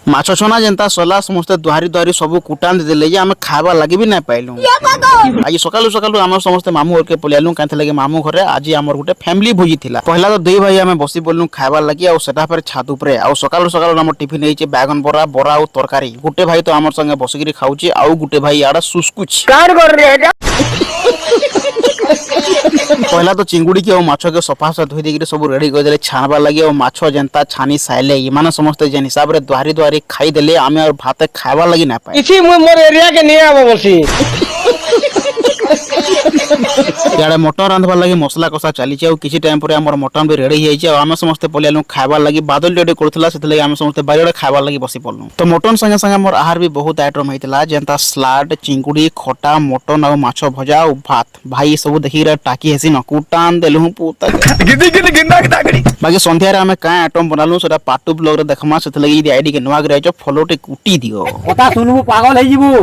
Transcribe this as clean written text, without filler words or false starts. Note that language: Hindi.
माछ छना जेनता सला समस्त दुहारी दुहारी सब कुटान देले जे आमे खाबा लागि भी ना पाइलु। आज सकालु सकालु आमे समस्त मामू घर के पलियालु कांथे लगे मामू घरे आज हमर गुटे फैमिली भोजी थिला। पहला तो दुई भाई आमे बसी बोलनु खाबा लागि आ सेटा पर छात ऊपर आ सकालु सकालु हमर टिफिन हेचे बैगन बरा बरा और तरकारी। गुटे भाई तो हमर संगे बसिकरी खाउची आ गुटे भाई आडा सुसकुछ कार कर रे एटा। पहला तो चिंगुड़ी के माछ के सफा से धोई देके सब रेडी कर देले छानबा लागि और माछ जेंता छानी साइले ई माने समस्त जेन हिसाब रे दुहारी दुहारी खाई देले आमे और भात खाबा लागि ना पाए। इसी मोर एरिया के नहीं आबो बसी याडे मटन रांधबा लागि मसला कसा चली छै और किछि टाइम पर हमर मटन भी रेडी हे छै और आमे समस्त पलियालु खाबा लागि बादल रेडी करथला सेते लागि आमे समस्त बायडे खाबा लागि बसी पड़लु। तो मटन संगे संगे हमर आहार भी बहुत आइटम हेतला जेंता सलाड चिंगुड़ी खटा मटन और माछ भजा और भात भाई सब देखि रे टाकी हेसी न कुटान देलु पुता गिदी गिदी गिंदा के दागड़ी। बाकी संध्या रे आमे का आइटम बनालु सेटा पार्ट 2 ब्लॉग रे देखमा सेते लागि आईडी के नवा ग्रे फॉलो टे कुटी दियो कथा सुनबो पागल हे जिवो।